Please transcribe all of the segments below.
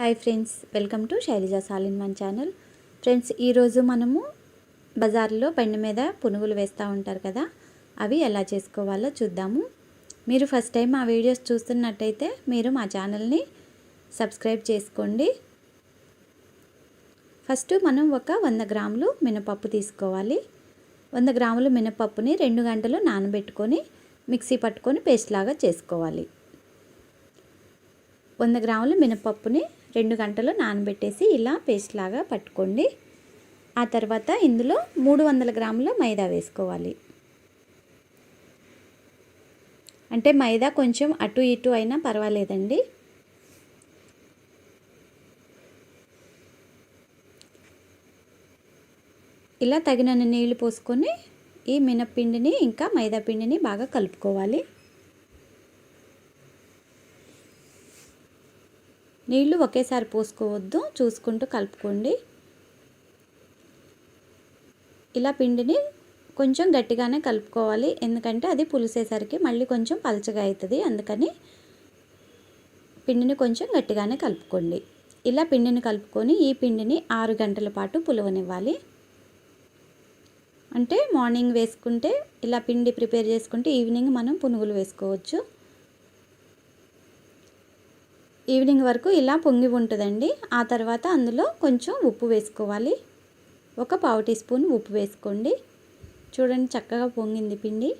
Hi friends, welcome to Shailaja all in one channel. Friends, ఈరోజు మనము బజార్లో బండి మీద పునుగులు వేస్తూ ఉంటారు కదా, అవి ఎలా చేసుకోవాలో చూద్దాము. మీరు ఫస్ట్ టైం మా వీడియోస్ చూస్తున్నట్టయితే మీరు మా ఛానల్ని సబ్స్క్రైబ్ చేసుకోండి. ఫస్ట్ మనం ఒక 100 గ్రాములు మినపప్పు తీసుకోవాలి. 100 గ్రాములు మినపప్పుని 2 గంటలు నానబెట్టుకొని మిక్సీ పట్టుకొని పేస్ట్ లాగా చేసుకోవాలి. 100 గ్రాముల మినపప్పుని 2 గంటలు నానబెట్టేసి ఇలా పేస్ట్ లాగా పట్టుకోండి. ఆ తర్వాత ఇందులో 300 గ్రాముల మైదా వేసుకోవాలి. అంటే మైదా కొంచెం అటు ఇటు అయినా పర్వాలేదండి. ఇలా తగినన్ని నీళ్లు పోసుకొని ఈ మినప్పిండిని ఇంకా మైదా పిండిని బాగా కలుపుకోవాలి. నీళ్లు ఒకేసారి పోసుకోవద్దు, చూసుకుంటూ కలుపుకోండి. ఇలా పిండిని కొంచెం గట్టిగానే కలుపుకోవాలి, ఎందుకంటే అది పులిసేసరికి మళ్ళీ కొంచెం పలచగా అవుతుంది. అందుకని పిండిని కొంచెం గట్టిగానే కలుపుకోండి. ఇలా పిండిని కలుపుకొని ఈ పిండిని 6 గంటల పాటు పులవనివ్వాలి. అంటే మార్నింగ్ వేసుకుంటే ఇలా పిండి ప్రిపేర్ చేసుకుంటే ఈవినింగ్ మనం పునుగులు వేసుకోవచ్చు. ఈవినింగ్ వరకు ఇలా పొంగి ఉంటుందండి. ఆ తర్వాత అందులో కొంచెం ఉప్పు వేసుకోవాలి. ఒక 1/2 టీ స్పూన్ ఉప్పు వేసుకోండి. చూడండి, చక్కగా పొంగింది పిండి.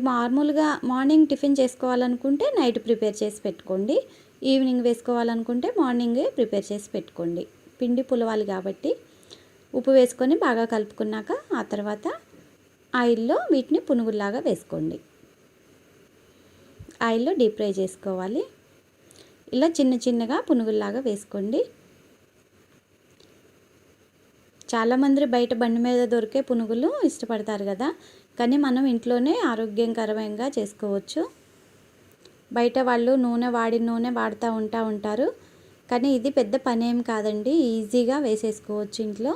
మామూలుగా మార్నింగ్ టిఫిన్ చేసుకోవాలనుకుంటే నైట్ ప్రిపేర్ చేసి పెట్టుకోండి. ఈవినింగ్ వేసుకోవాలనుకుంటే మార్నింగే ప్రిపేర్ చేసి పెట్టుకోండి. పిండి పులవాలి కాబట్టి ఉప్పు వేసుకొని బాగా కలుపుకున్నాక ఆ తర్వాత ఆయిల్లో వీటిని పునుగుల్లాగా వేసుకోండి. ఆయిల్లో డీప్ ఫ్రై చేసుకోవాలి. ఇలా చిన్న చిన్నగా పునుగుల్లాగా వేసుకోండి. చాలామంది బయట బండి మీద దొరికే పునుగులు ఇష్టపడతారు కదా, కానీ మనం ఇంట్లోనే ఆరోగ్యకరంగా చేసుకోవచ్చు. బయట వాళ్ళు వాడిన నూనె వాడుతూ ఉంటారు, కానీ ఇది పెద్ద పని ఏం కాదండి, ఈజీగా వేసేసుకోవచ్చు ఇంట్లో.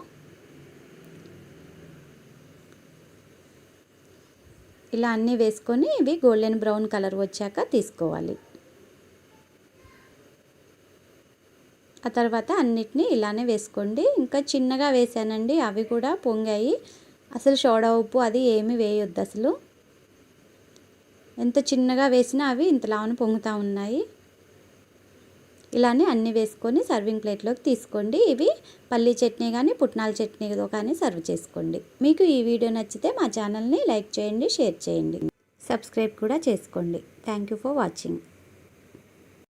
ఇలా అన్నీ వేసుకొని ఇవి గోల్డెన్ బ్రౌన్ కలర్ వచ్చాక తీసుకోవాలి. ఆ తర్వాత అన్నిటినీ ఇలానే వేసుకోండి. ఇంకా చిన్నగా వేసానండి, అవి కూడా పొంగాయి. అసలు సోడా ఉప్పు అది ఏమీ వేయొద్దు అసలు. ఎంత చిన్నగా వేసినా అవి ఇంతలానే పొంగుతూ ఉన్నాయి. ఇలానే అన్నీ వేసుకొని సర్వింగ్ ప్లేట్లోకి తీసుకోండి. ఇవి పల్లీ చట్నీ కానీ పుట్నాల చట్నీతో కానీ సర్వ్ చేసుకోండి. మీకు ఈ వీడియో నచ్చితే మా ఛానల్ని లైక్ చేయండి, షేర్ చేయండి, సబ్స్క్రైబ్ కూడా చేసుకోండి. Thank you for watching.